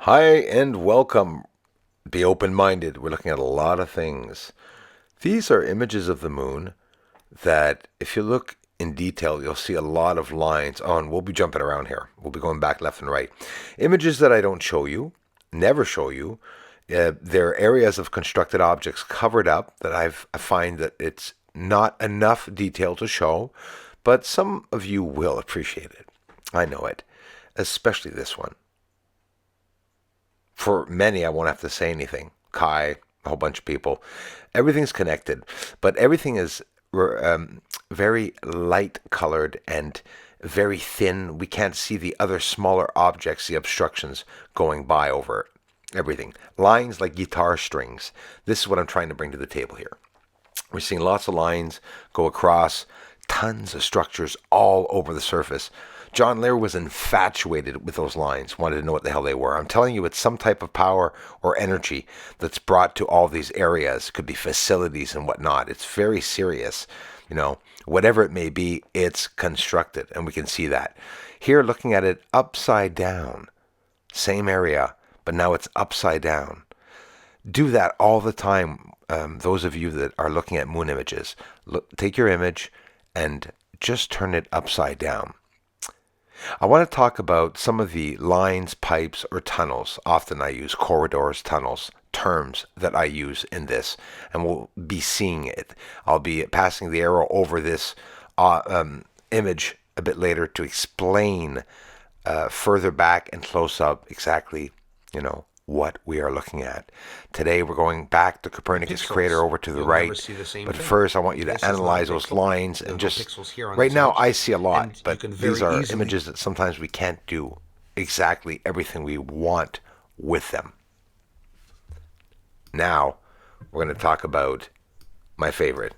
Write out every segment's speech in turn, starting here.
Hi and welcome. Be open-minded. We're looking at a lot of things. These are images of the moon that, if you look in detail, you'll see a lot of lines. Oh, and we'll be jumping around here. We'll be going back left and right. Images that I don't show you, never show you. There are areas of constructed objects covered up that I find that it's not enough detail to show, but some of you will appreciate it. I know it, especially this one. For many, I won't have to say anything. Kai, a whole bunch of people. Everything's connected, but everything is very light colored and very thin. We can't see the other smaller objects, the obstructions going by over everything. Lines like guitar strings. This is what I'm trying to bring to the table here. We're seeing lots of lines go across, tons of structures all over the surface. John Lear was infatuated with those lines, wanted to know what the hell they were. I'm telling you, it's some type of power or energy that's brought to all these areas. It could be facilities and whatnot. It's very serious. Whatever it may be, it's constructed, and we can see that. Here, looking at it upside down, same area, but now it's upside down. Do that all the time. Those of you that are looking at moon images, take your image and just turn it upside down. I want to talk about some of the lines, pipes, or tunnels. Often I use corridors, tunnels, terms that I use in this, and we'll be seeing it. I'll be passing the arrow over this image a bit later to explain further back and close up exactly, what we are looking at. Today we're going back to Copernicus crater over to the right. But first I want you to analyze those lines and just right now I see a lot, but these are images that sometimes we can't do exactly everything we want with them. Now we're going to talk about my favorite,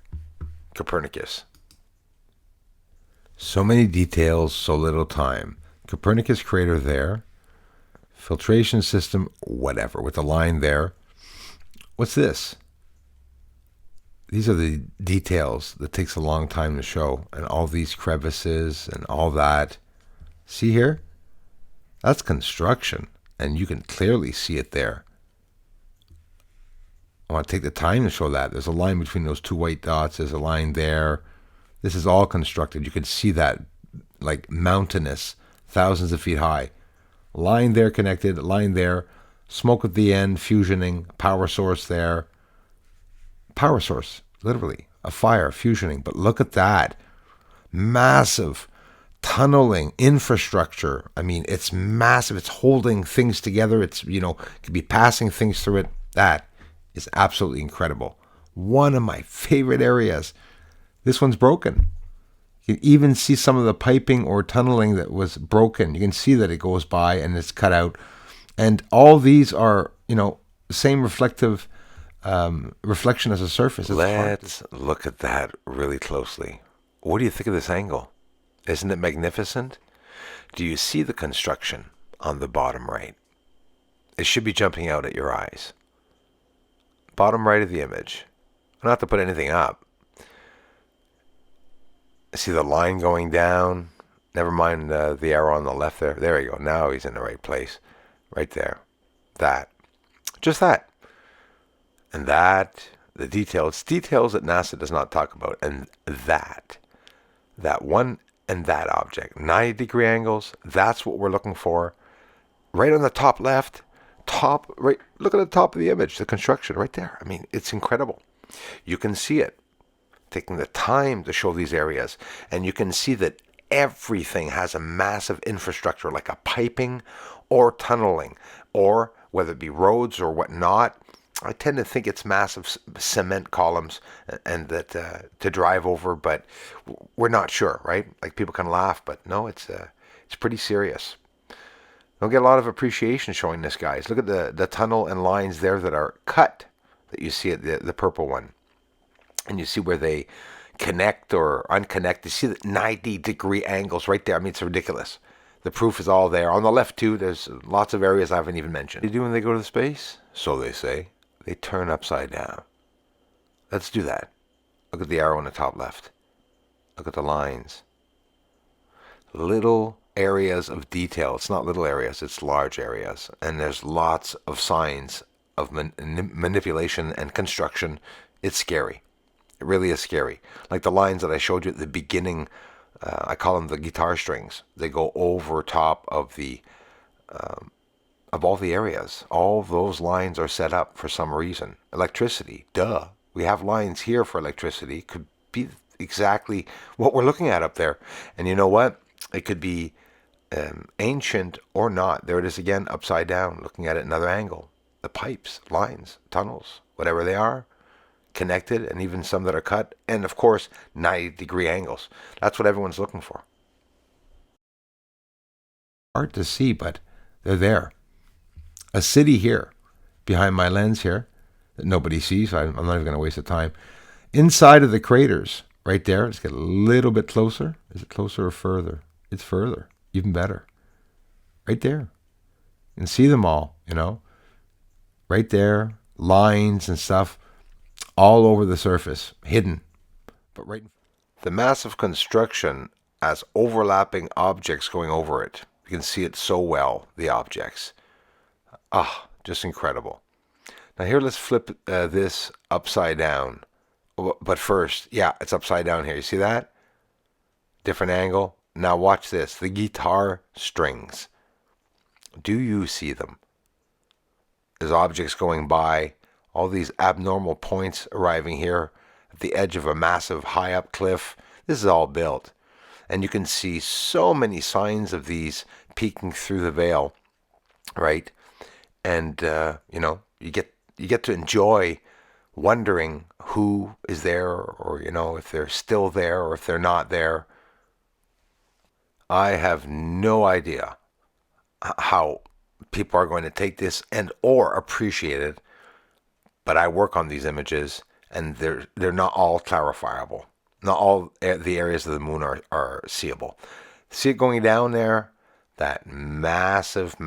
Copernicus. So many details, so little time. Copernicus crater there. Filtration system, whatever, with the line there. What's this? These are the details that takes a long time to show, and all these crevices and all that. See here? That's construction, and you can clearly see it there. I want to take the time to show that. There's a line between those two white dots. There's a line there. This is all constructed. You can see that like mountainous, thousands of feet high. Line there connected, line there, smoke at the end, fusioning, power source there. Power source, literally, a fire fusioning. But look at that. Massive tunneling infrastructure. I mean, it's massive. It's holding things together. It's, could be passing things through it. That is absolutely incredible. One of my favorite areas. This one's broken. You can even see some of the piping or tunneling that was broken. You can see that it goes by and it's cut out. And all these are, the same reflective reflection as a surface. Let's look at that really closely. What do you think of this angle? Isn't it magnificent? Do you see the construction on the bottom right? It should be jumping out at your eyes. Bottom right of the image. I don't have to put anything up. See the line going down. Never mind the arrow on the left there. There you go. Now he's in the right place. Right there. That. Just that. And that. The details. Details that NASA does not talk about. And that. That one and that object. 90-degree angles. That's what we're looking for. Right on the top left. Top. Right. Look at the top of the image. The construction right there. I mean, it's incredible. You can see it. Taking the time to show these areas, and you can see that everything has a massive infrastructure like a piping or tunneling, or whether it be roads or whatnot. I tend to think it's massive cement columns and that to drive over, but we're not sure, right? Like people can laugh, but no, it's pretty serious. Don't get a lot of appreciation showing this, guys. Look at the tunnel and lines there that are cut that you see at the purple one. And you see where they connect or unconnect. You see the 90-degree angles right there. I mean, it's ridiculous. The proof is all there. On the left, too, there's lots of areas I haven't even mentioned. What do they do when they go to space? So they say. They turn upside down. Let's do that. Look at the arrow on the top left. Look at the lines. Little areas of detail. It's not little areas, it's large areas. And there's lots of signs of manipulation and construction. It's scary. It really is scary. Like the lines that I showed you at the beginning, I call them the guitar strings. They go over top of all the areas. All of those lines are set up for some reason. Electricity, duh. We have lines here for electricity. Could be exactly what we're looking at up there. And you know what? It could be ancient or not. There it is again, upside down, looking at it another angle. The pipes, lines, tunnels, whatever they are, connected, and even some that are cut. And of course, 90-degree angles. That's what everyone's looking for. Hard to see, but they're there. A city here, behind my lens here, that nobody sees. I'm not even going to waste the time. Inside of the craters, right there. Let's get a little bit closer. Is it closer or further? It's further. Even better. Right there. You can see them all, Right there. Lines and stuff all over the surface, hidden. But right, the massive construction has overlapping objects going over it. You can see it so well, the objects. Just incredible. Now here, let's flip this upside down. But first, yeah, it's upside down here. You see that? Different angle. Now watch this. The guitar strings. Do you see them? There's objects going by. All these abnormal points arriving here at the edge of a massive high-up cliff. This is all built. And you can see so many signs of these peeking through the veil, right? And, you get to enjoy wondering who is there, or, if they're still there or if they're not there. I have no idea how people are going to take this and or appreciate it, but I work on these images, and they're not all clarifiable. Not all the areas of the moon are seeable. See it going down there? That massive,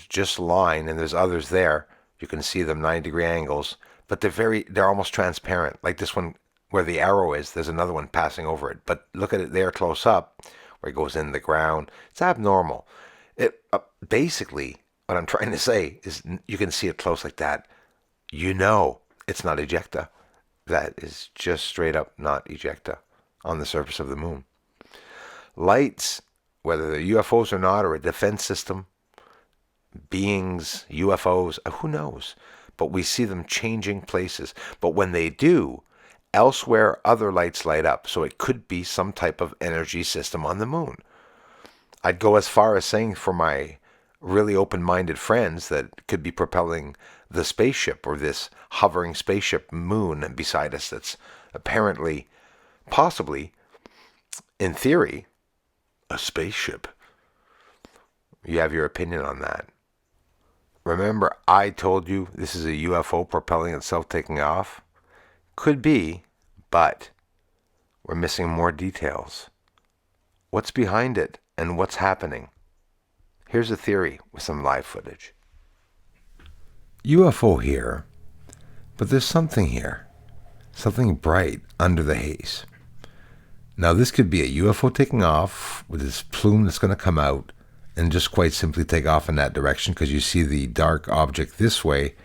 just line, and there's others there. You can see them 90-degree angles, but they're almost transparent. Like this one where the arrow is, there's another one passing over it. But look at it there close up, where it goes in the ground. It's abnormal. Basically, what I'm trying to say is you can see it close like that. It's not ejecta. That is just straight up not ejecta on the surface of the moon. Lights, whether they're UFOs or not, or a defense system, beings, UFOs, who knows? But we see them changing places. But when they do, elsewhere other lights light up. So it could be some type of energy system on the moon. I'd go as far as saying, for my really open-minded friends, that could be propelling the spaceship, or this hovering spaceship moon beside us that's apparently, possibly, in theory, a spaceship. You have your opinion on that. Remember, I told you this is a UFO propelling itself, taking off? Could be, but we're missing more details. What's behind it and what's happening? Here's a theory with some live footage. UFO here, but there's something here. Something bright under the haze. Now this could be a UFO taking off with this plume that's going to come out and just quite simply take off in that direction, because you see the dark object this way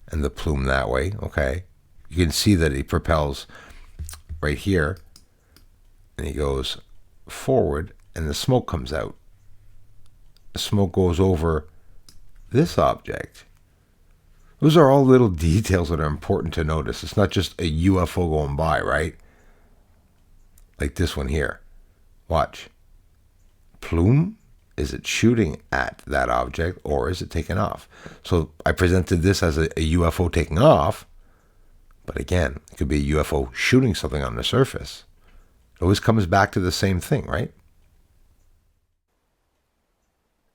and the plume that way, okay? You can see that he propels right here, and he goes forward, and the smoke comes out. The smoke goes over this object. Those are all little details that are important to notice. It's not just a UFO going by, right? Like this one here. Watch. Plume? Is it shooting at that object, or is it taking off? So I presented this as a UFO taking off, but again, it could be a UFO shooting something on the surface. It always comes back to the same thing, right?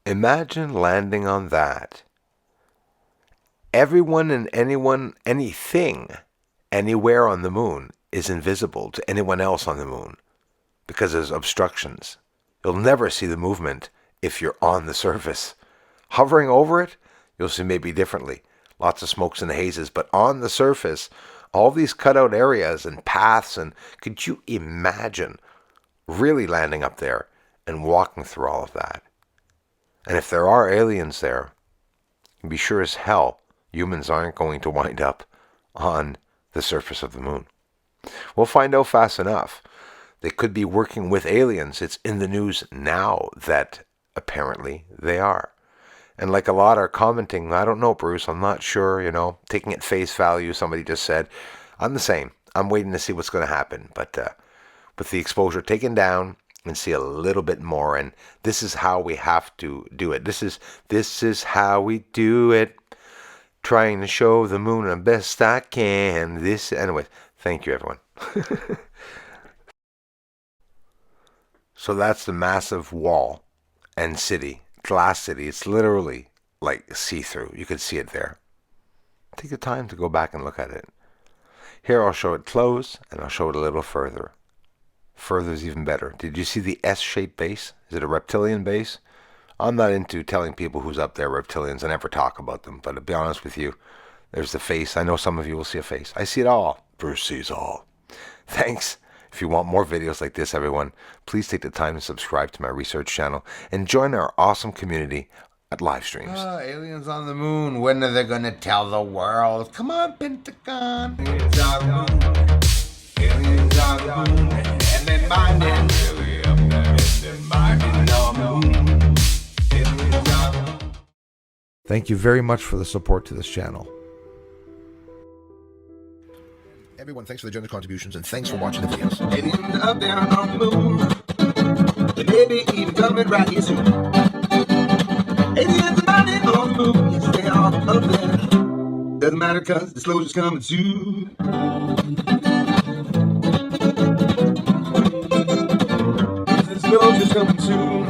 Imagine landing on that. Everyone and anyone, anything, anywhere on the moon is invisible to anyone else on the moon because there's obstructions. You'll never see the movement if you're on the surface. Hovering over it, you'll see maybe differently. Lots of smokes and hazes, but on the surface, all these cutout areas and paths, and could you imagine really landing up there and walking through all of that? And if there are aliens there, be sure as hell humans aren't going to wind up on the surface of the moon. We'll find out fast enough. They could be working with aliens. It's in the news now that apparently they are. And like a lot are commenting, I don't know, Bruce, I'm not sure, taking it face value, somebody just said. I'm the same. I'm waiting to see what's going to happen. But with the exposure taken down and see a little bit more, and this is how we have to do it. This is how we do it. Trying to show the moon the best I can. Anyway, thank you, everyone. So that's the massive wall and city, glass city. It's literally like see-through. You can see it there. Take the time to go back and look at it. Here I'll show it close, and I'll show it a little further. Further is even better. Did you see the S-shaped base? Is it a reptilian base? I'm not into telling people who's up there reptilians. I never talk about them. But to be honest with you, there's the face. I know some of you will see a face. I see it all. bruceseesall. Thanks. If you want more videos like this, everyone, please take the time to subscribe to my research channel and join our awesome community at live streams. Aliens on the moon. When are they going to tell the world? Come on, Pentagon. Aliens on the moon. Aliens on the moon. And they're mining. Really up there. They're mining on the moon. Thank you very much for the support to this channel. Everyone, thanks for the generous contributions, and thanks for watching the videos. Aliens up there on the moon. They may be even coming right here soon. Aliens are mining on the moon. Yes, they are up there. Doesn't matter, cause disclosure's coming soon. Disclosure's coming soon.